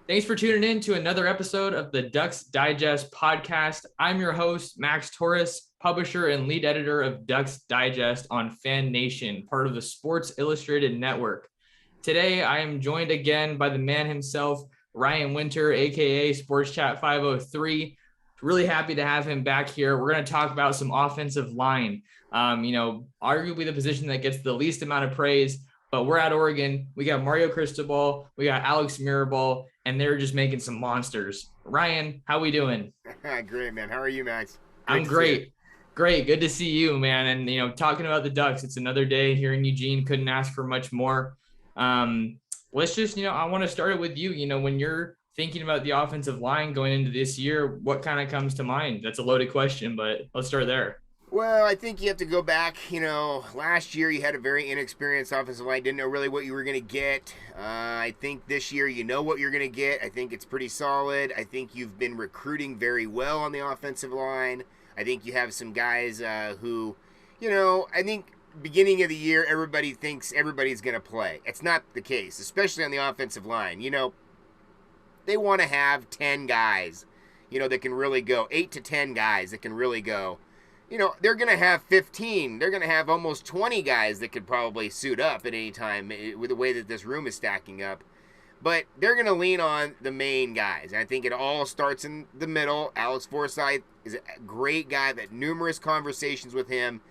Thanks for tuning in to another episode of the Ducks Digest podcast. I'm your host, Max Torres, publisher and lead editor of Ducks Digest on Fan Nation, part of the Sports Illustrated Network. Today, I am joined again by the man himself, Ryan Winter, aka Sports Chat 503. Really happy to have him back here. We're going to talk about some offensive line. Arguably the position that gets the least amount of praise. But we're at Oregon. We got Mario Cristobal. We got Alex Mirabal, and they're just making some monsters. Ryan, how we doing? Great, man. How are you, Max? I'm great. Great. Good to see you, man. And, talking about the Ducks, it's another day here in Eugene. Couldn't ask for much more. Let's just, I want to start it with you. When you're thinking about the offensive line going into this year, what kind of comes to mind? That's a loaded question, but let's start there. Well, I think you have to go back. Last year you had a very inexperienced offensive line. Didn't know really what you were going to get. I think this year you know what you're going to get. I think it's pretty solid. I think you've been recruiting very well on the offensive line. I think you have some guys who, I think beginning of the year everybody thinks everybody's going to play. It's not the case, especially on the offensive line. They want to have 10 guys, that can really go. 8 to 10 guys that can really go. They're going to have 15. They're going to have almost 20 guys that could probably suit up at any time with the way that this room is stacking up. But they're going to lean on the main guys. And I think it all starts in the middle. Alex Forsyth is a great guy. I've had numerous conversations with him.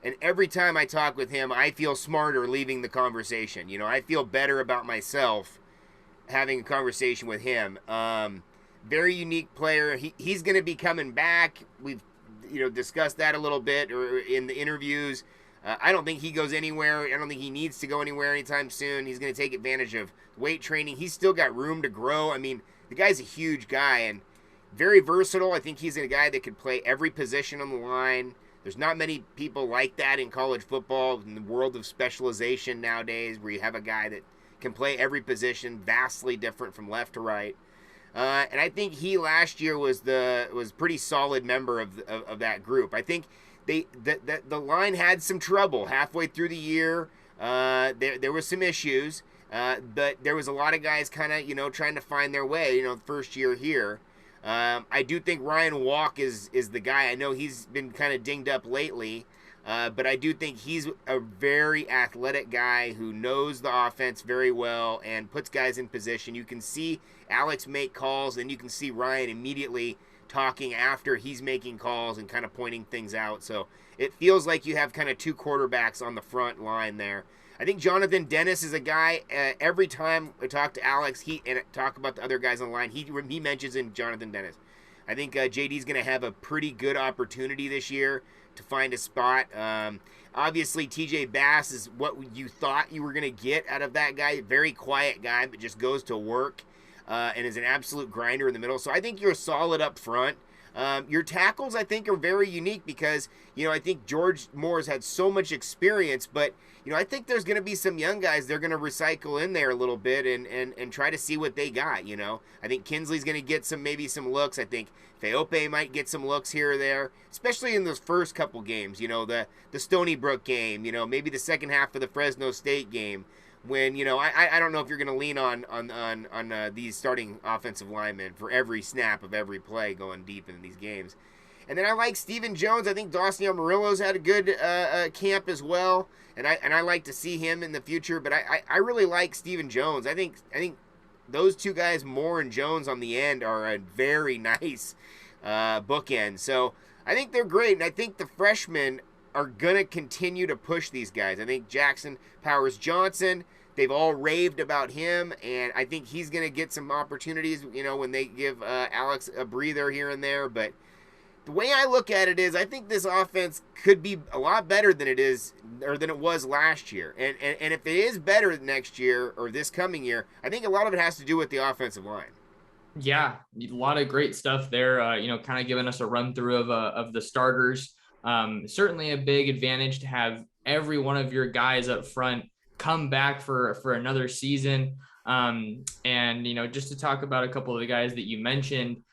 And every time I talk with him, I feel smarter leaving the conversation. I feel better about myself having a conversation with him. Very unique player. He's going to be coming back. We've discussed that a little bit or in the interviews. I don't think he goes anywhere. I don't think he needs to go anywhere anytime soon. He's going to take advantage of weight training. He's still got room to grow. I mean, the guy's a huge guy and very versatile. I think he's a guy that could play every position on the line. There's not many people like that in college football, in the world of specialization nowadays, where you have a guy that can play every position, vastly different from left to right. And I think he last year was pretty solid member of that group. I think the line had some trouble halfway through the year. There were some issues, but there was a lot of guys kind of trying to find their way. First year here. I do think Ryan Walk is the guy. I know he's been kind of dinged up lately. But I do think he's a very athletic guy who knows the offense very well and puts guys in position. You can see Alex make calls, and you can see Ryan immediately talking after he's making calls and kind of pointing things out. So it feels like you have kind of two quarterbacks on the front line there. I think Jonathan Dennis is a guy, every time I talk to Alex and talk about the other guys on the line, he mentions in Jonathan Dennis. I think JD's going to have a pretty good opportunity this year to find a spot. Obviously, TJ Bass is what you thought you were going to get out of that guy. Very quiet guy, but just goes to work and is an absolute grinder in the middle. So I think you're solid up front. Your tackles, I think, are very unique because, I think George Moore's had so much experience, but, I think there's going to be some young guys they're going to recycle in there a little bit and try to see what they got, I think Kinsley's going to get maybe some looks. I think Feope might get some looks here or there, especially in those first couple games, the Stony Brook game, maybe the second half of the Fresno State game. When, I don't know if you're going to lean on these starting offensive linemen for every snap of every play going deep into these games. And then I like Stephen Jones. I think Dawson Murillo's had a good camp as well, and I like to see him in the future. But I really like Stephen Jones. I think those two guys, Moore and Jones on the end, are a very nice bookend. So I think they're great, and I think the freshmen are going to continue to push these guys. I think Jackson Powers Johnson, they've all raved about him, and I think he's going to get some opportunities, when they give Alex a breather here and there. But the way I look at it is I think this offense could be a lot better than it is or than it was last year. And if it is better next year or this coming year, I think a lot of it has to do with the offensive line. Yeah, a lot of great stuff there, kind of giving us a run through of the starters. Certainly a big advantage to have every one of your guys up front come back for another season. Just to talk about a couple of the guys that you mentioned,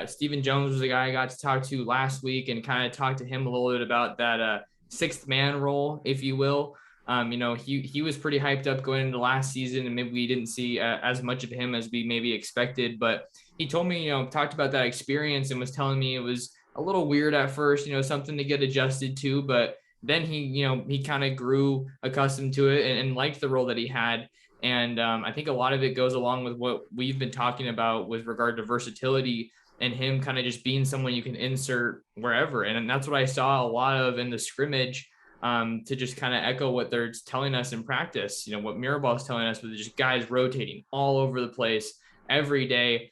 Stephen Jones was a guy I got to talk to last week and kind of talk to him a little bit about that sixth man role, if you will. He was pretty hyped up going into last season, and maybe we didn't see as much of him as we maybe expected. But he told me, talked about that experience and was telling me it was a little weird at first, something to get adjusted to. But then he kind of grew accustomed to it and liked the role that he had. And I think a lot of it goes along with what we've been talking about with regard to versatility and him kind of just being someone you can insert wherever. And that's what I saw a lot of in the scrimmage. To just kind of echo what they're telling us in practice, what Mirabal is telling us, with just guys rotating all over the place every day,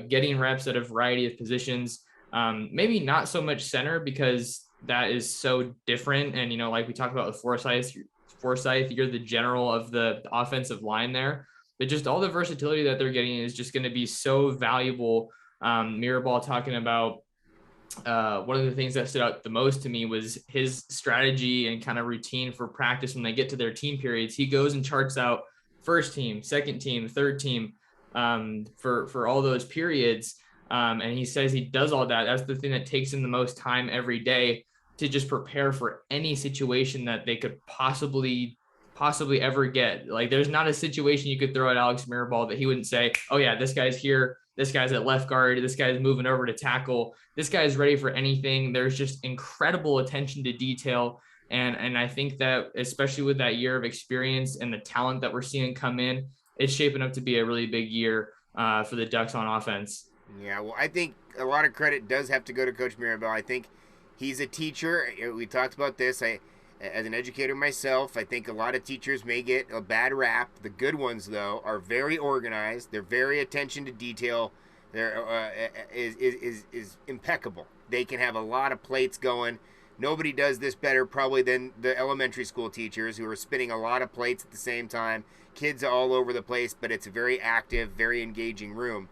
getting reps at a variety of positions. Maybe not so much center, because that is so different. And, like we talked about with Forsyth, you're the general of the offensive line there, but just all the versatility that they're getting is just going to be so valuable. Mirabal talking about one of the things that stood out the most to me was his strategy and kind of routine for practice. When they get to their team periods, he goes and charts out first team, second team, third team, for all those periods. And he says he does all that. That's the thing that takes him the most time every day, to just prepare for any situation that they could possibly ever get. Like, there's not a situation you could throw at Alex Mirabal that he wouldn't say, oh yeah, this guy's here, this guy's at left guard, this guy's moving over to tackle, this guy's ready for anything. There's just incredible attention to detail. And I think that, especially with that year of experience and the talent that we're seeing come in, it's shaping up to be a really big year for the Ducks on offense. Yeah, well, I think a lot of credit does have to go to Coach Mirabal. I think he's a teacher. We talked about this. As an educator myself, I think a lot of teachers may get a bad rap. The good ones, though, are very organized. They're very attention to detail. They're is impeccable. They can have a lot of plates going. Nobody does this better probably than the elementary school teachers, who are spinning a lot of plates at the same time. Kids are all over the place, but it's a very active, very engaging room.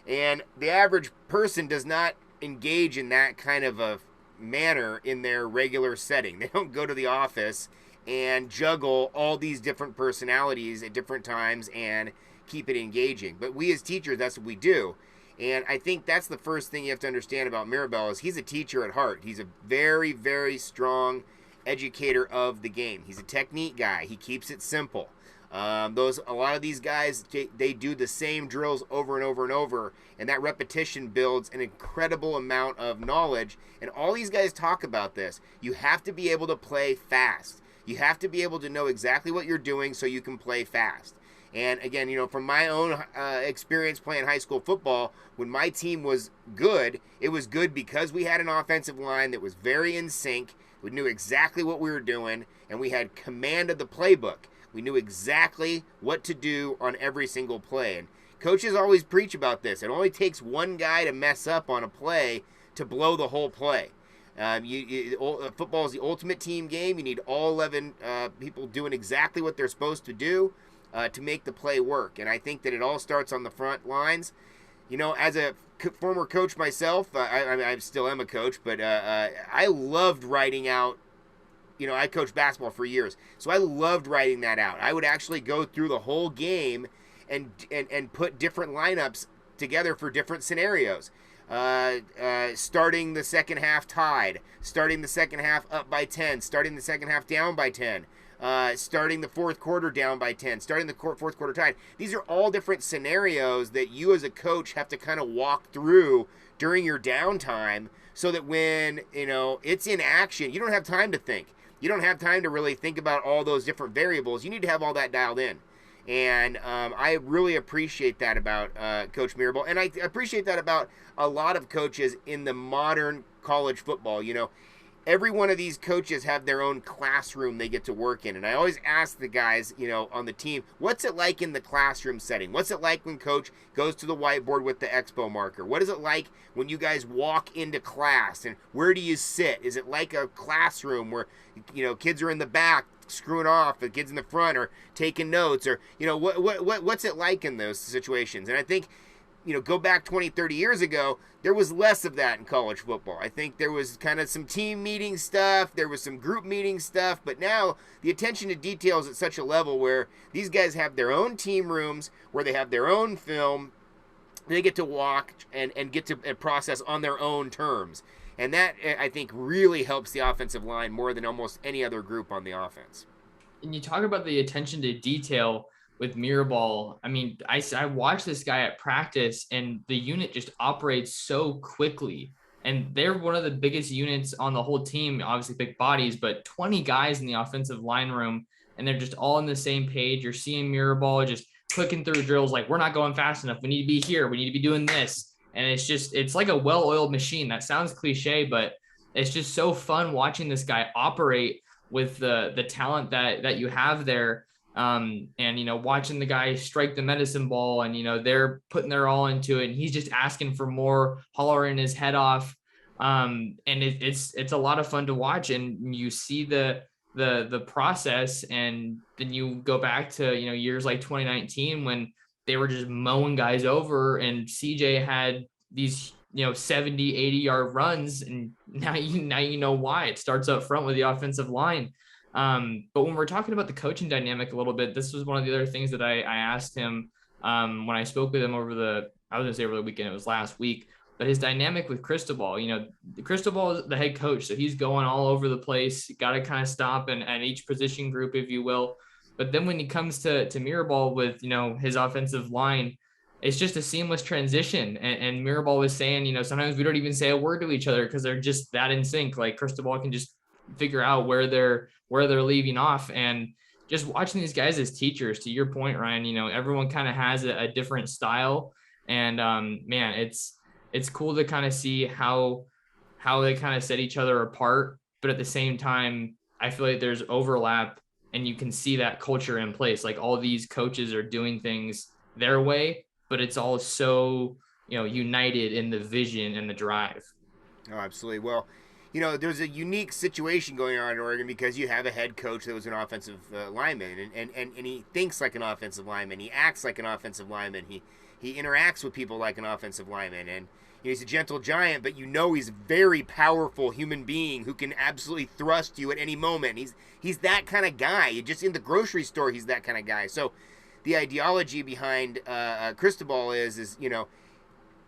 And the average person does not engage in that kind of a manner in their regular setting. They don't go to the office and juggle all these different personalities at different times and keep it engaging. But we as teachers, that's what we do. And I think that's the first thing you have to understand about Mirabal, is he's a teacher at heart. He's a very, very strong educator of the game. He's a technique guy. He keeps it simple. A lot of these guys, they do the same drills over and over and over, and that repetition builds an incredible amount of knowledge. And all these guys talk about this. You have to be able to play fast. You have to be able to know exactly what you're doing so you can play fast. And again, from my own experience playing high school football, when my team was good, it was good because we had an offensive line that was very in sync. We knew exactly what we were doing, and we had command of the playbook. We knew exactly what to do on every single play. And coaches always preach about this. It only takes one guy to mess up on a play to blow the whole play. Football is the ultimate team game. You need all 11 people doing exactly what they're supposed to do to make the play work. And I think that it all starts on the front lines. As a former coach myself, I still am a coach, but I loved writing out. I coached basketball for years, so I loved writing that out. I would actually go through the whole game and put different lineups together for different scenarios. Starting the second half tied, starting the second half up by 10, starting the second half down by 10, starting the fourth quarter down by 10, starting the fourth quarter tied. These are all different scenarios that you as a coach have to kind of walk through during your downtime, so that when it's in action, you don't have time to think. You don't have time to really think about all those different variables. You need to have all that dialed in. And I really appreciate that about Coach Mirabal. And I appreciate that about a lot of coaches in the modern college football. Every one of these coaches have their own classroom they get to work in. And I always ask the guys, on the team, what's it like in the classroom setting? What's it like when coach goes to the whiteboard with the expo marker? What is it like when you guys walk into class? And where do you sit? Is it like a classroom where, kids are in the back screwing off, the kids in the front are taking notes? Or, what's it like in those situations? And I think, go back 20, 30 years ago, there was less of that in college football. I think there was kind of some team meeting stuff, there was some group meeting stuff, but now the attention to detail is at such a level where these guys have their own team rooms, where they have their own film, they get to walk and get to process on their own terms. And that, I think, really helps the offensive line more than almost any other group on the offense. And you talk about the attention to detail with Mirabal. I mean, I watched this guy at practice, and the unit just operates so quickly. And they're one of the biggest units on the whole team, obviously big bodies, but 20 guys in the offensive line room, and they're just all on the same page. You're seeing Mirabal just clicking through drills like, we're not going fast enough. We need to be here. We need to be doing this. And it's like a well-oiled machine. That sounds cliche, but it's just so fun watching this guy operate with the talent that you have there. And watching the guy strike the medicine ball, and they're putting their all into it, and he's just asking for more, hollering his head off. And it's a lot of fun to watch, and you see the process. And then you go back to years like 2019 when they were just mowing guys over, and CJ had these 70, 80-yard runs, and now you know why. It starts up front with the offensive line. But when we're talking about the coaching dynamic a little bit, this was one of the other things that I asked him when I spoke with him over the weekend. It was last week. But his dynamic with Cristobal, Cristobal is the head coach, so he's going all over the place. You got to kind of stop at each position group, if you will. But then when he comes to Mirabal with his offensive line, it's just a seamless transition. And Mirabal was saying, sometimes we don't even say a word to each other because they're just that in sync. Like Cristobal can just figure out where they're leaving off. And just watching these guys as teachers, to your point, Ryan, everyone kind of has a different style. And man, it's cool to kind of see how they kind of set each other apart. But at the same time, I feel like there's overlap, and you can see that culture in place. Like all these coaches are doing things their way, but it's all so, united in the vision and the drive. Oh, absolutely. Well, there's a unique situation going on in Oregon because you have a head coach that was an offensive lineman, and he thinks like an offensive lineman. He acts like an offensive lineman. He interacts with people like an offensive lineman, and he's a gentle giant, but he's a very powerful human being who can absolutely thrust you at any moment. He's that kind of guy. Just in the grocery store, he's that kind of guy. So the ideology behind Cristobal is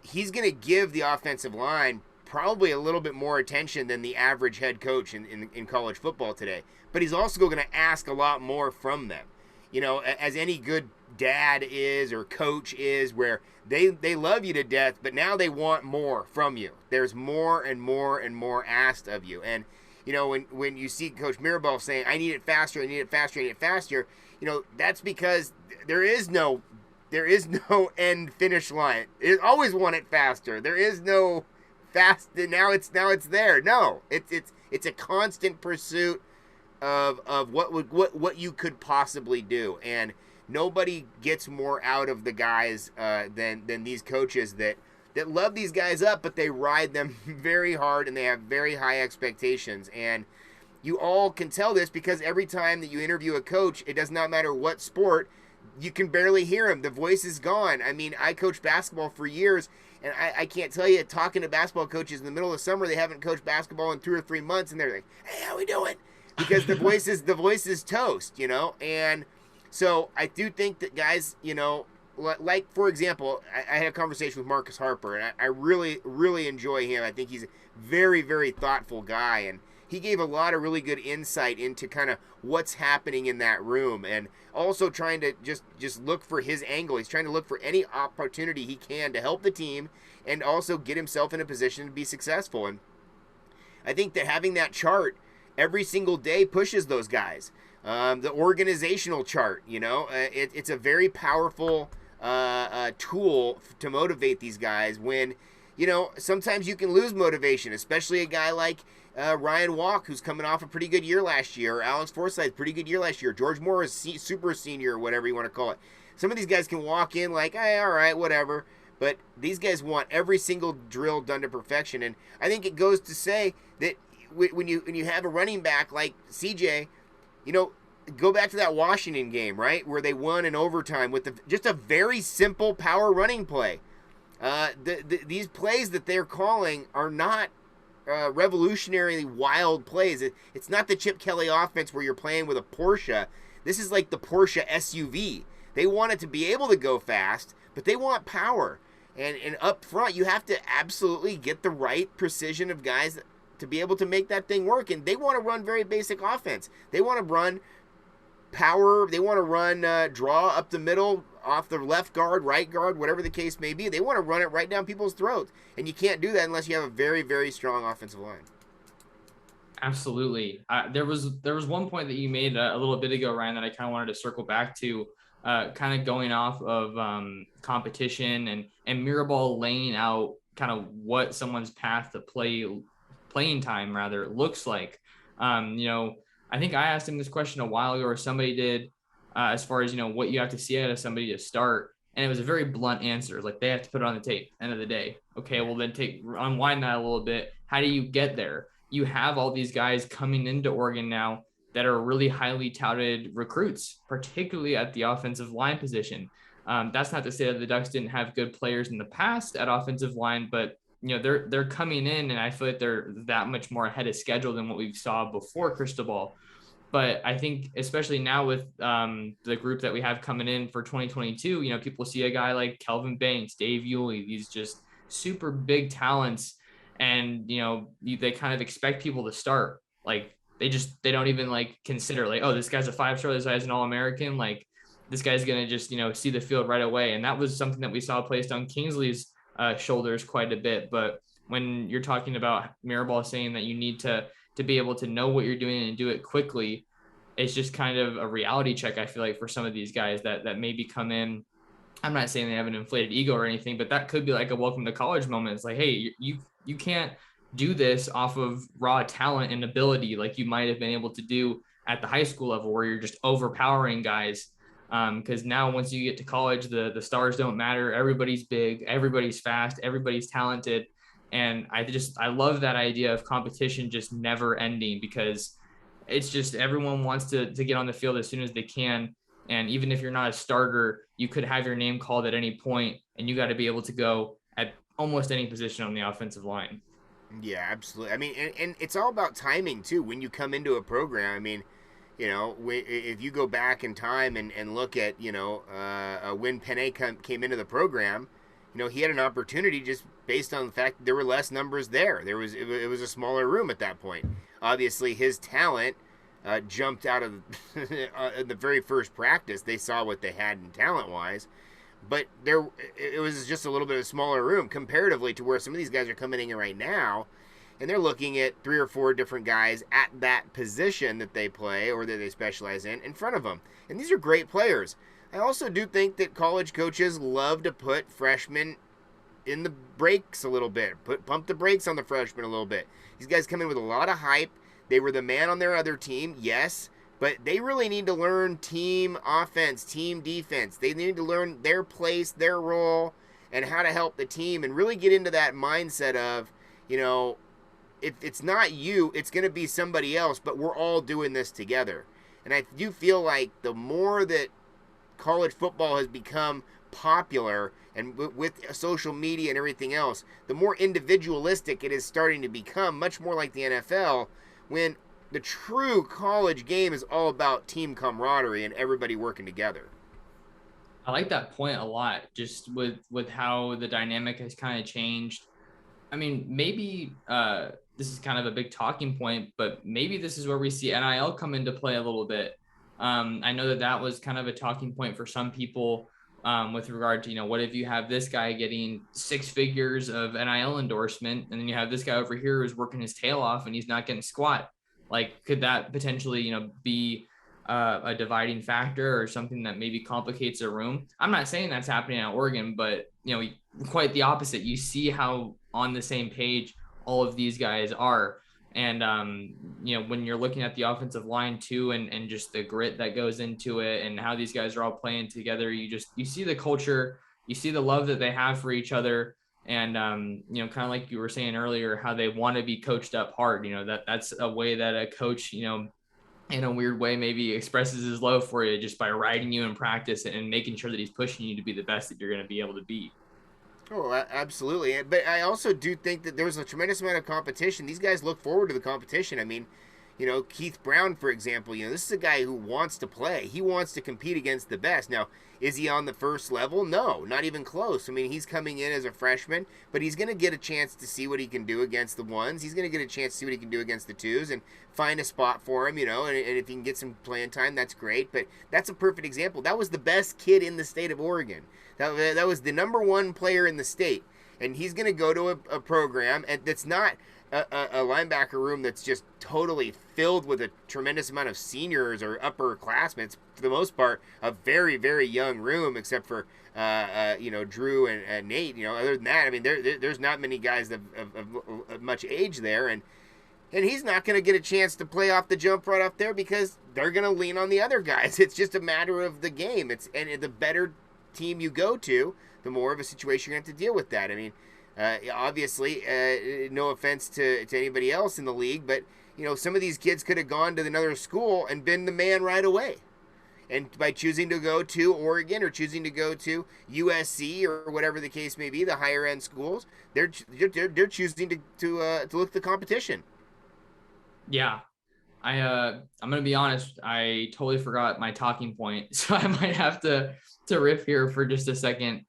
he's going to give the offensive line probably a little bit more attention than the average head coach in college football today. But he's also going to ask a lot more from them. As any good dad is or coach is, where they love you to death, but now they want more from you. There's more and more and more asked of you. And, when you see Coach Mirabal saying, I need it faster, I need it faster, I need it faster, that's because there is no end finish line. It always want it faster. There is no fast. Now it's there. No, it's a constant pursuit of what you could possibly do, and nobody gets more out of the guys than these coaches that love these guys up, but they ride them very hard, and they have very high expectations. And you all can tell this because every time that you interview a coach, it does not matter what sport, you can barely hear him. The voice is gone. I mean, I coached basketball for years, and I can't tell you, talking to basketball coaches in the middle of summer, they haven't coached basketball in 2 or 3 months, and they're like, hey, how we doing? Because the voice is toast, and so I do think that guys, like, for example, I had a conversation with Marcus Harper, and I really, really enjoy him. I think he's a very, very thoughtful guy, and he gave a lot of really good insight into kind of what's happening in that room, and also trying to just look for his angle. He's trying to look for any opportunity he can to help the team and also get himself in a position to be successful. And I think that having that chart every single day pushes those guys. The organizational chart, it's a very powerful tool to motivate these guys when, sometimes you can lose motivation, especially a guy like Ryan Walk, who's coming off a pretty good year last year, or Alex Forsyth, pretty good year last year, George Morris, super senior, or whatever you want to call it. Some of these guys can walk in like, hey, all right, whatever. But these guys want every single drill done to perfection. And I think it goes to say that when you have a running back like CJ, go back to that Washington game, right, where they won in overtime with just a very simple power running play. These plays that they're calling are not revolutionarily wild plays. It's not the Chip Kelly offense where you're playing with a Porsche. This is like the Porsche SUV. They want it to be able to go fast, but they want power. And up front, you have to absolutely get the right precision of guys to be able to make that thing work. And they want to run very basic offense. They want to run power. They want to run draw up the middle, off the left guard, right guard, whatever the case may be. They want to run it right down people's throats, and you can't do that unless you have a very, very strong offensive line. Absolutely. There was one point that you made a little bit ago, Ryan, that I kind of wanted to circle back to, kind of going off of competition and Mirabal laying out kind of what someone's path to playing time rather looks like. I think I asked him this question a while ago, or somebody did, as far as what you have to see out of somebody to start, and it was a very blunt answer. Like, they have to put it on the tape. End of the day. Okay, well then unwind that a little bit. How do you get there? You have all these guys coming into Oregon now that are really highly touted recruits, particularly at the offensive line position. That's not to say that the Ducks didn't have good players in the past at offensive line, but they're coming in, and I feel like they're that much more ahead of schedule than what we saw before Cristobal. But I think especially now with the group that we have coming in for 2022, people see a guy like Kelvin Banks, Dave Yulee, these just super big talents. And, they kind of expect people to start. Like, they don't even like consider like, oh, this guy's a 5-star, this guy's an All-American. Like, this guy's going to just, see the field right away. And that was something that we saw placed on Kingsley's shoulders quite a bit. But when you're talking about Mirabal saying that you need to be able to know what you're doing and do it quickly, it's just kind of a reality check, I feel like, for some of these guys that maybe come in. I'm not saying they have an inflated ego or anything, but that could be like a welcome to college moment. It's like, hey, you can't do this off of raw talent and ability like you might have been able to do at the high school level, where you're just overpowering guys. Because now once you get to college, the stars don't matter. Everybody's big, everybody's fast, everybody's talented. And I love that idea of competition just never ending, because it's just everyone wants to get on the field as soon as they can. And even if you're not a starter, you could have your name called at any point, and you got to be able to go at almost any position on the offensive line. Yeah, absolutely. I mean, and it's all about timing too. When you come into a program, I mean, if you go back in time and look at, when Penne came into the program, he had an opportunity just based on the fact that there were less numbers there. It was a smaller room at that point. Obviously, his talent jumped out of in the very first practice. They saw what they had in talent-wise, but it was just a little bit of a smaller room comparatively to where some of these guys are coming in right now, and they're looking at 3 or 4 different guys at that position that they play or that they specialize in front of them. And these are great players. I also do think that college coaches love to put freshmen in the brakes a little bit, pump the brakes on the freshmen a little bit. These guys come in with a lot of hype. They were the man on their other team, yes, but they really need to learn team offense, team defense. They need to learn their place, their role, and how to help the team, and really get into that mindset of, if it's not you, it's going to be somebody else, but we're all doing this together. And I do feel like the more that college football has become popular, and with social media and everything else, the more individualistic it is starting to become, much more like the NFL, when the true college game is all about team camaraderie and everybody working together. I like that point a lot, just with how the dynamic has kind of changed. I mean, maybe this is kind of a big talking point, but maybe this is where we see NIL come into play a little bit. I know that was kind of a talking point for some people, with regard to, what if you have this guy getting 6 figures of NIL endorsement, and then you have this guy over here who's working his tail off and he's not getting squat? Like, could that potentially, be a dividing factor or something that maybe complicates a room? I'm not saying that's happening at Oregon, but, quite the opposite. You see how on the same page all of these guys are. And, when you're looking at the offensive line too, and just the grit that goes into it and how these guys are all playing together, you see the culture, you see the love that they have for each other. And, kind of like you were saying earlier, how they want to be coached up hard, that's a way that a coach, in a weird way, maybe expresses his love for you just by riding you in practice and making sure that he's pushing you to be the best that you're going to be able to be. Oh, absolutely. But I also do think that there's a tremendous amount of competition. These guys look forward to the competition. I mean, Keith Brown, for example, this is a guy who wants to play. He wants to compete against the best. Now, is he on the first level? No, not even close. I mean, he's coming in as a freshman, but he's going to get a chance to see what he can do against the ones. He's going to get a chance to see what he can do against the twos and find a spot for him, and if he can get some playing time, that's great. But that's a perfect example. That was the best kid in the state of Oregon. That was the number one player in the state. And he's going to go to a program that's not a linebacker room that's just totally filled with a tremendous amount of seniors or upperclassmen. It's, for the most part, a very, very young room, except for Drew and Nate. Other than that, I mean, there's not many guys of much age there, and he's not going to get a chance to play off the jump right off there because they're going to lean on the other guys. It's just a matter of the game. And the better team you go to, the more of a situation you're going to have to deal with that. I mean, obviously, no offense to anybody else in the league, but some of these kids could have gone to another school and been the man right away. And by choosing to go to Oregon or choosing to go to USC or whatever the case may be, the higher end schools, they're choosing to look at the competition. Yeah, I'm gonna be honest. I totally forgot my talking point, so I might have to riff here for just a second.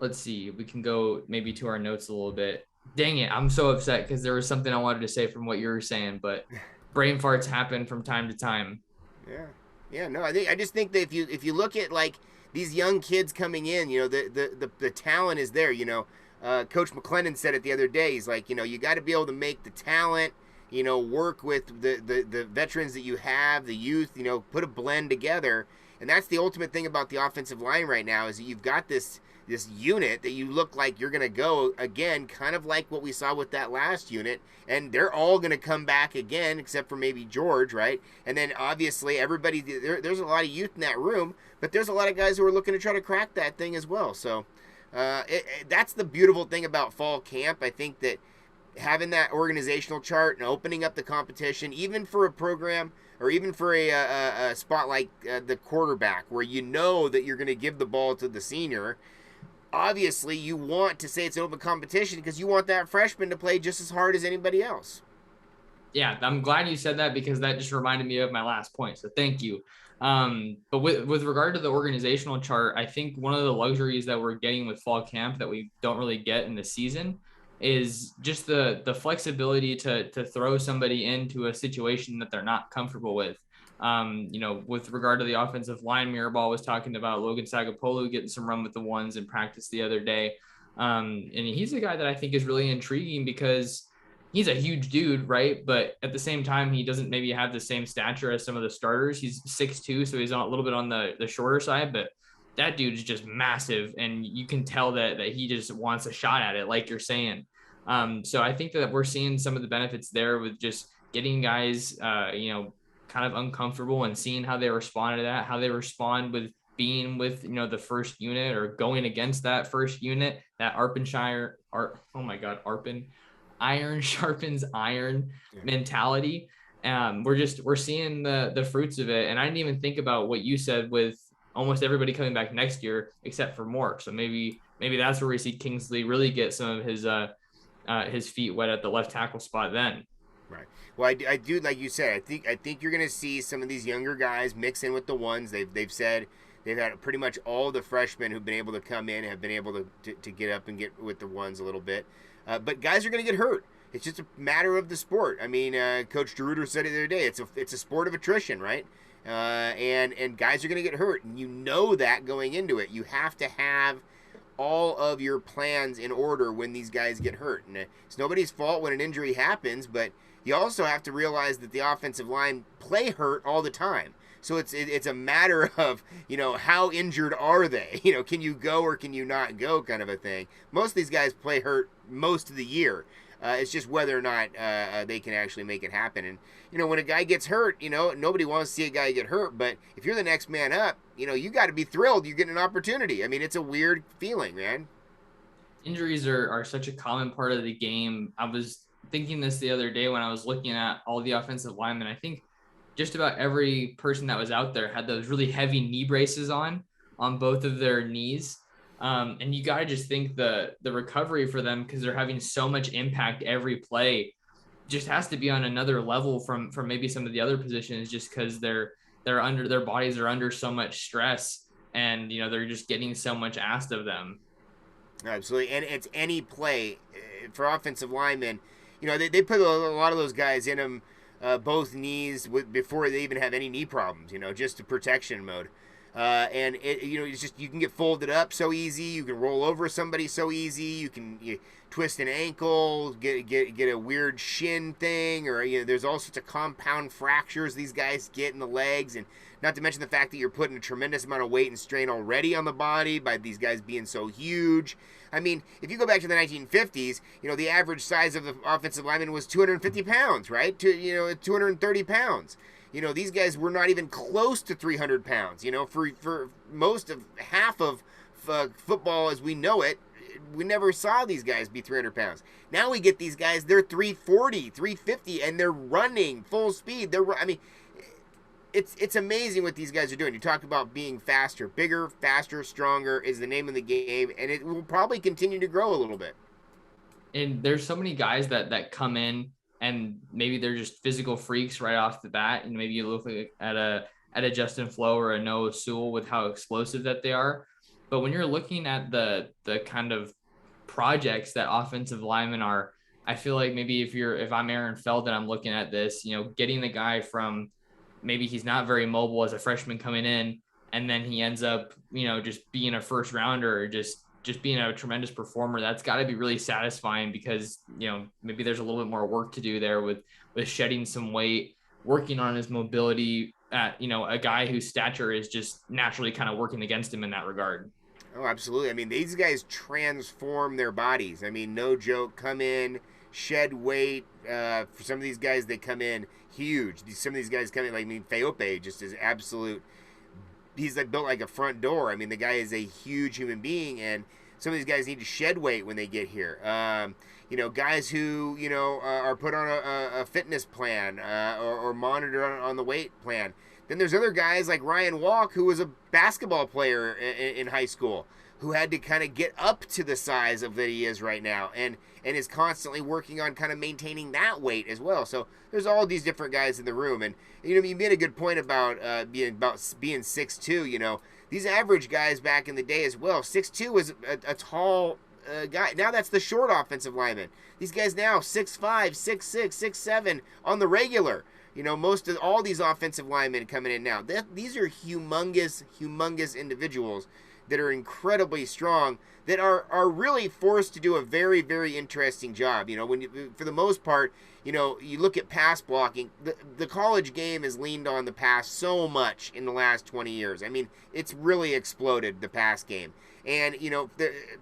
Let's see. We can go maybe to our notes a little bit. Dang it. I'm so upset because there was something I wanted to say from what you were saying, but brain farts happen from time to time. Yeah. No, I just think that if you look at like these young kids coming in, the talent is there. Coach McClendon said it the other day. He's like, you got to be able to make the talent, work with the veterans that you have, the youth, put a blend together. And that's the ultimate thing about the offensive line right now is that you've got this unit that you look like you're going to go again, kind of like what we saw with that last unit. And they're all going to come back again, except for maybe George, right? And then obviously everybody, there's a lot of youth in that room, but there's a lot of guys who are looking to try to crack that thing as well. So that's the beautiful thing about fall camp. I think that having that organizational chart and opening up the competition, even for a program or even for a spot like the quarterback, where that you're going to give the ball to the senior, obviously you want to say it's an open competition because you want that freshman to play just as hard as anybody else. Yeah, I'm glad you said that because that just reminded me of my last point. So thank you. But with regard to the organizational chart, I think one of the luxuries that we're getting with fall camp that we don't really get in the season is just the flexibility to throw somebody into a situation that they're not comfortable with. With regard to the offensive line, Mirabal was talking about Logan Sagapolo getting some run with the ones in practice the other day. And he's a guy that I think is really intriguing because he's a huge dude, right? But at the same time, he doesn't maybe have the same stature as some of the starters. He's 6'2", so he's a little bit on the shorter side, but that dude is just massive. And you can tell that he just wants a shot at it, like you're saying. So I think that we're seeing some of the benefits there with just getting guys, kind of uncomfortable and seeing how they respond to that, how they respond with being with, the first unit or going against that first unit, that iron sharpens iron mentality. We're seeing the fruits of it. And I didn't even think about what you said with almost everybody coming back next year, except for Mork. So maybe that's where we see Kingsley really get some of his feet wet at the left tackle spot then. Right. Well, I do, like you said, I think you're going to see some of these younger guys mix in with the ones. They've said they've had pretty much all the freshmen who've been able to come in have been able to get up and get with the ones a little bit. But guys are going to get hurt. It's just a matter of the sport. I mean, Coach DeRuiter said it the other day. It's a sport of attrition, right? And guys are going to get hurt, and you know that going into it. You have to have all of your plans in order when these guys get hurt. And it's nobody's fault when an injury happens, but you also have to realize that the offensive line play hurt all the time. So it's a matter of, how injured are they? Can you go or can you not go kind of a thing. Most of these guys play hurt most of the year. It's just whether or not they can actually make it happen. And, when a guy gets hurt, nobody wants to see a guy get hurt. But if you're the next man up, you got to be thrilled you're getting an opportunity. I mean, it's a weird feeling, man. Injuries are such a common part of the game. I was thinking this the other day when I was looking at all the offensive linemen. I think just about every person that was out there had those really heavy knee braces on both of their knees. And you got to just think the recovery for them, because they're having so much impact every play. just has to be on another level from maybe some of the other positions, just because their bodies are under so much stress, and they're just getting so much asked of them. Absolutely, and it's any play for offensive linemen. They put a lot of those guys in them, both knees before they even have any knee problems. Just to protection mode. And it's just, you can get folded up so easy. You can roll over somebody so easy. You twist an ankle, get a weird shin thing, or there's all sorts of compound fractures these guys get in the legs, and not to mention the fact that you're putting a tremendous amount of weight and strain already on the body by these guys being so huge. I mean, if you go back to the 1950s, the average size of the offensive lineman was 250 pounds, right? 230 pounds. These guys were not even close to 300 pounds. For most of half of football as we know it, we never saw these guys be 300 pounds. Now we get these guys, they're 340, 350, and they're running full speed. It's amazing what these guys are doing. You talk about being faster. Bigger, faster, stronger is the name of the game, and it will probably continue to grow a little bit. And there's so many guys that come in, and maybe they're just physical freaks right off the bat. And maybe you look at a Justin Flo or a Noah Sewell with how explosive that they are. But when you're looking at the kind of projects that offensive linemen are, I feel like maybe if I'm Aaron Feld and I'm looking at this, getting the guy from, maybe he's not very mobile as a freshman coming in, and then he ends up, just being a first rounder, or just being a tremendous performer. That's got to be really satisfying, because, maybe there's a little bit more work to do there with shedding some weight, working on his mobility at, a guy whose stature is just naturally kind of working against him in that regard. Oh, absolutely. I mean, these guys transform their bodies. I mean, no joke, come in, shed weight. For some of these guys, they come in huge. Some of these guys come in, Feope just is absolute. He's built like a front door. I mean, the guy is a huge human being, and some of these guys need to shed weight when they get here. Guys who, are put on a fitness plan or monitored on the weight plan. Then there's other guys like Ryan Walk, who was a basketball player in high school, who had to kind of get up to the size of that he is right now, and is constantly working on kind of maintaining that weight as well. So there's all these different guys in the room, and you made a good point about being 6'2". These average guys back in the day as well, 6'2" was a tall guy. Now that's the short offensive lineman. These guys now 6'5", 6'6", 6'7" on the regular. Most of all these offensive linemen coming in now, these are humongous individuals that are incredibly strong, that are really forced to do a very, very interesting job. For the most part, you look at pass blocking, the college game has leaned on the pass so much in the last 20 years. I mean, it's really exploded, the pass game. And,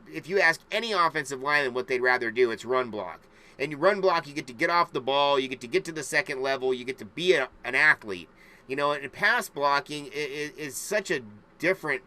if you ask any offensive lineman what they'd rather do, it's run block. And you run block, you get off the ball, you get to get to the second level, you get to be an athlete. And pass blocking is such a different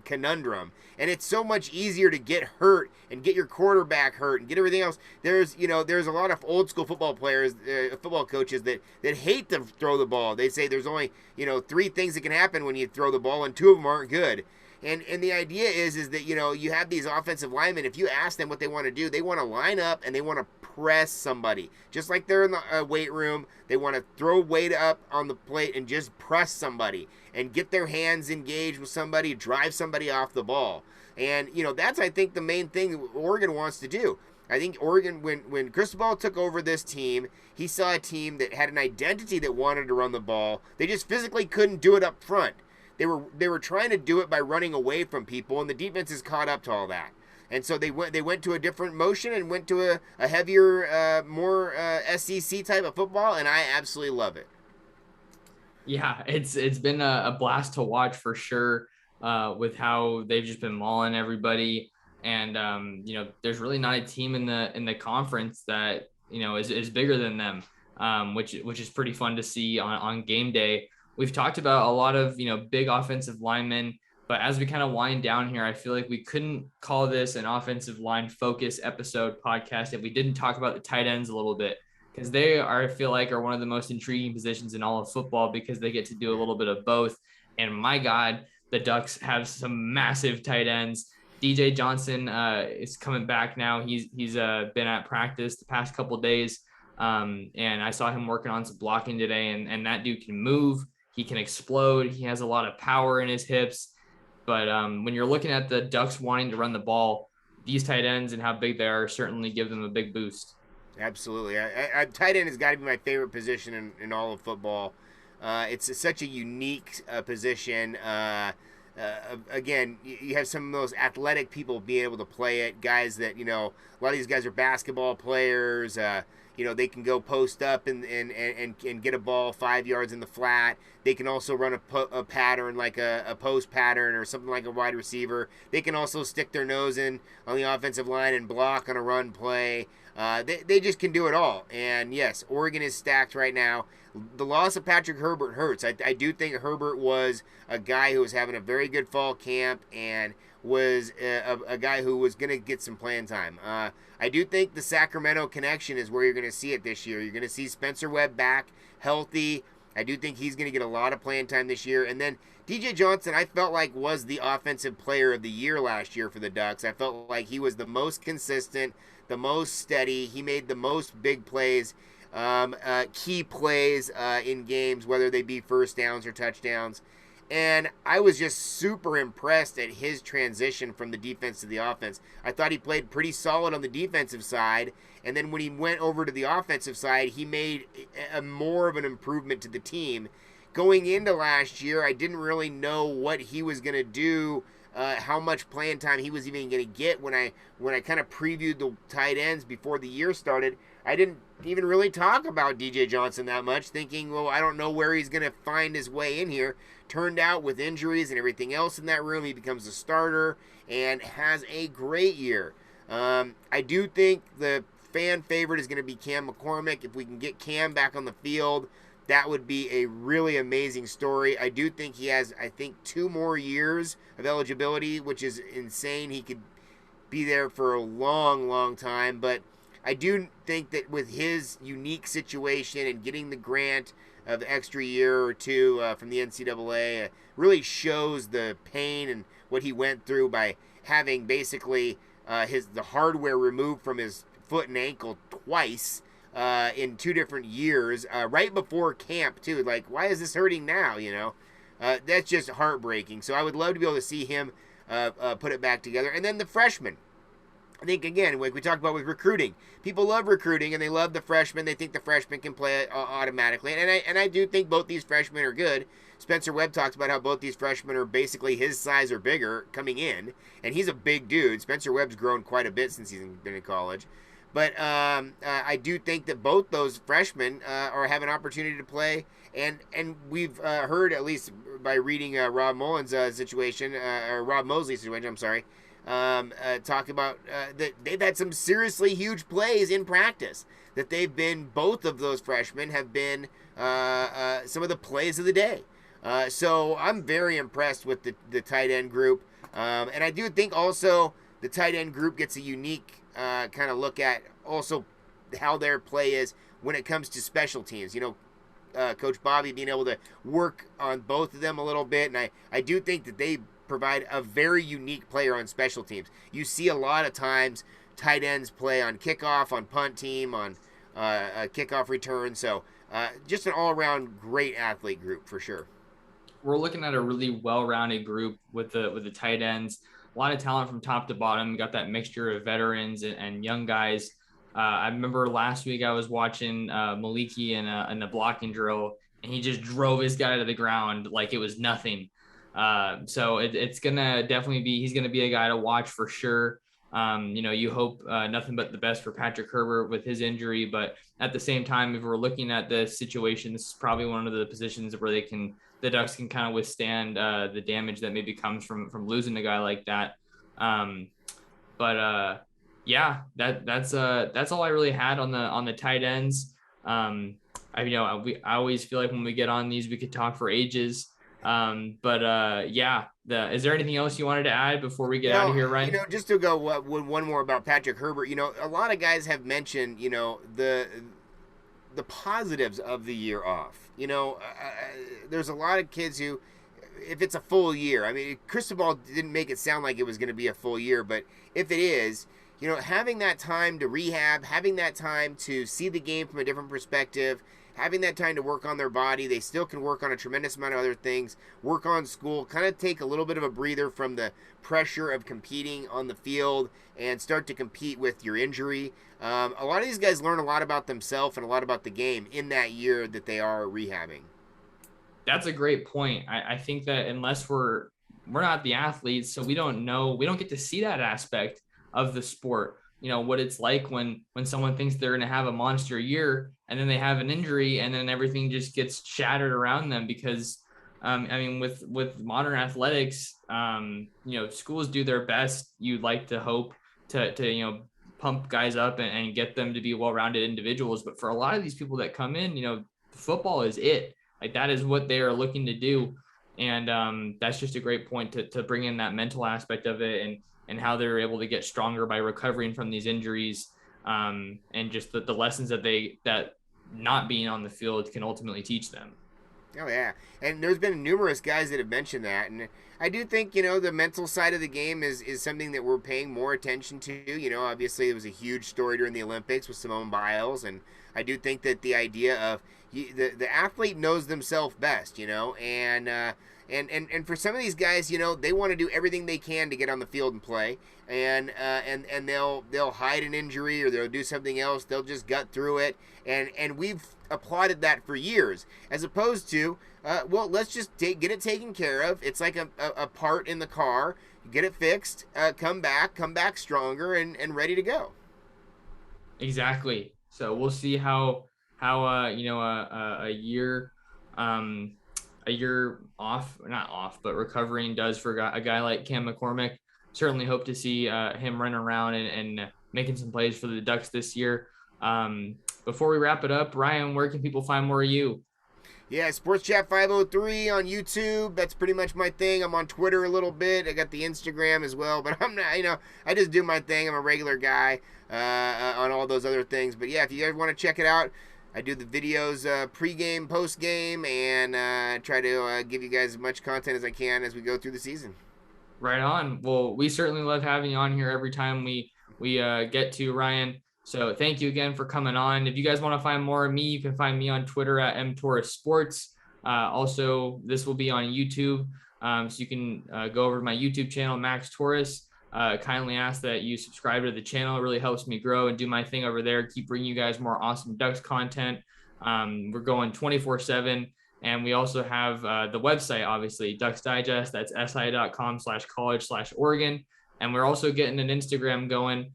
conundrum, and it's so much easier to get hurt and get your quarterback hurt and get everything else. There's a lot of old school football players, football coaches that hate to throw the ball. They say there's only 3 things that can happen when you throw the ball, and 2 of them aren't good. And the idea is that you have these offensive linemen. If you ask them what they want to do, they want to line up and they want to press somebody, just like they're in the weight room. They want to throw weight up on the plate and just press somebody and get their hands engaged with somebody, drive somebody off the ball. And that's, I think, the main thing Oregon wants to do. I think Oregon, when Cristobal took over this team, he saw a team that had an identity that wanted to run the ball. They just physically couldn't do it up front. They were trying to do it by running away from people, and the defense has caught up to all that. And so they went to a different motion and went to a heavier, more SEC type of football, and I absolutely love it. Yeah, it's been a blast to watch for sure, with how they've just been mauling everybody. And there's really not a team in the conference that is bigger than them, which is pretty fun to see on game day. We've talked about a lot of big offensive linemen, but as we kind of wind down here, I feel like we couldn't call this an offensive line focus episode podcast if we didn't talk about the tight ends a little bit, because they I feel like are one of the most intriguing positions in all of football, because they get to do a little bit of both. And my God, the Ducks have some massive tight ends. DJ Johnson is coming back now. He's been at practice the past couple of days. And I saw him working on some blocking today, and that dude can move. He can explode. He has a lot of power in his hips. But when you're looking at the Ducks wanting to run the ball, these tight ends and how big they are certainly give them a big boost. Absolutely. Tight end has got to be my favorite position in all of football. It's such a unique position. Again, you have some of those athletic people being able to play it. Guys that, a lot of these guys are basketball players. They can go post up and get a ball 5 yards in the flat. They can also run a pattern like a post pattern or something like a wide receiver. They can also stick their nose in on the offensive line and block on a run play. They just can do it all. And yes, Oregon is stacked right now. The loss of Patrick Herbert hurts. I do think Herbert was a guy who was having a very good fall camp and was a guy who was going to get some playing time. I do think the Sacramento connection is where you're going to see it this year. You're going to see Spencer Webb back, healthy. I do think he's going to get a lot of playing time this year. And then DJ Johnson, I felt like was the offensive player of the year last year for the Ducks. I felt like he was the most consistent, the most steady. He made the most big plays, key plays in games, whether they be first downs or touchdowns. And I was just super impressed at his transition from the defense to the offense. I thought he played pretty solid on the defensive side. And then when he went over to the offensive side, he made more of an improvement to the team. Going into last year, I didn't really know what he was going to do, how much playing time he was even going to get. When I kind of previewed the tight ends before the year started, I didn't even really talk about DJ Johnson that much, thinking, well, I don't know where he's going to find his way in here. Turned out with injuries and everything else in that room, he becomes a starter and has a great year. I do think the fan favorite is going to be Cam McCormick. If we can get Cam back on the field, that would be a really amazing story. I do think he has, 2 more years of eligibility, which is insane. He could be there for a long, long time. But I do think that with his unique situation and getting the grant of the extra year or two from the NCAA really shows the pain and what he went through by having basically the hardware removed from his foot and ankle twice in 2 different years, right before camp too. Like, why is this hurting now? That's just heartbreaking. So I would love to be able to see him put it back together. And then the freshmen. I think, again, like we talked about with recruiting, people love recruiting and they love the freshmen. They think the freshmen can play automatically. And I do think both these freshmen are good. Spencer Webb talks about how both these freshmen are basically his size or bigger coming in. And he's a big dude. Spencer Webb's grown quite a bit since he's been in college. But I do think that both those freshmen have an opportunity to play. And we've heard, at least by reading Rob Mullen's situation, or Rob Mosley's situation, I'm sorry, talk about that they've had some seriously huge plays in practice. That both of those freshmen have been some of the plays of the day. So I'm very impressed with the tight end group. And I do think also the tight end group gets a unique kind of look at also how their play is when it comes to special teams. Coach Bobby being able to work on both of them a little bit. And I do think that they provide a very unique player on special teams. You see a lot of times tight ends play on kickoff, on punt team, on kickoff return. So just an all-around great athlete group for sure. We're looking at a really well-rounded group with the tight ends. A lot of talent from top to bottom. We got that mixture of veterans and young guys. I remember last week I was watching Maliki in a blocking drill, and he just drove his guy to the ground like it was nothing. So it's gonna definitely be, he's gonna be a guy to watch for sure. You hope nothing but the best for Patrick Herbert with his injury, but at the same time, if we're looking at the situation, this is probably one of the positions where the Ducks can kind of withstand the damage that maybe comes from losing a guy like that. Yeah, that's all I really had on the tight ends. I always feel like when we get on these, we could talk for ages. Is there anything else you wanted to add before we get out of here, Ryan? Just to go one more about Patrick Herbert. A lot of guys have mentioned, the positives of the year off. There's a lot of kids who, if it's a full year, Cristobal didn't make it sound like it was going to be a full year, but if it is, having that time to rehab, having that time to see the game from a different perspective, having that time to work on their body. They still can work on a tremendous amount of other things, work on school, kind of take a little bit of a breather from the pressure of competing on the field and start to compete with your injury. A lot of these guys learn a lot about themselves and a lot about the game in that year that they are rehabbing. That's a great point. I think that unless we're not the athletes, so we don't know, we don't get to see that aspect of the sport. What it's like when someone thinks they're going to have a monster year and then they have an injury and then everything just gets shattered around them because with modern athletics, schools do their best. You'd like to hope to pump guys up and get them to be well-rounded individuals. But for a lot of these people that come in, football is it. Like that is what they are looking to do. And that's just a great point to bring in that mental aspect of it and how they're able to get stronger by recovering from these injuries, and just the lessons that not being on the field can ultimately teach them. Oh, yeah. And there's been numerous guys that have mentioned that. And I do think, the mental side of the game is something that we're paying more attention to. Obviously, it was a huge story during the Olympics with Simone Biles. And I do think that the idea of the athlete knows themselves best, and for some of these guys, they want to do everything they can to get on the field and play, and they'll hide an injury or they'll do something else. They'll just gut through it, and we've applauded that for years, as opposed to, let's just get it taken care of. It's like a part in the car. Get it fixed. Come back stronger and ready to go. Exactly. So we'll see how a year off, not off, but recovering does for a guy like Cam McCormick. Certainly hope to see him run around and making some plays for the Ducks this year. Before we wrap it up, Ryan, where can people find more of you? Yeah, Sports Chat 503 on YouTube. That's pretty much my thing. I'm on Twitter a little bit. I got the Instagram as well, but I'm not, I just do my thing. I'm a regular guy on all those other things. But yeah, if you guys want to check it out, I do the videos pre-game, post-game, and try to give you guys as much content as I can as we go through the season. Right on. Well, we certainly love having you on here every time we get to, Ryan. So thank you again for coming on. If you guys want to find more of me, you can find me on Twitter at mtorresports. Also, this will be on YouTube, so you can go over to my YouTube channel, Max Torres. Kindly ask that you subscribe to the channel. It really helps me grow and do my thing over there. Keep bringing you guys more awesome Ducks content. We're going 24/7. And we also have the website, obviously, Ducks Digest. That's si.com/college/Oregon. And we're also getting an Instagram going.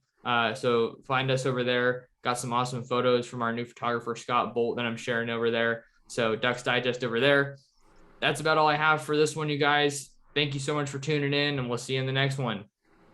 So find us over there. Got some awesome photos from our new photographer, Scott Bolt, that I'm sharing over there. So Ducks Digest over there. That's about all I have for this one, you guys. Thank you so much for tuning in, and we'll see you in the next one.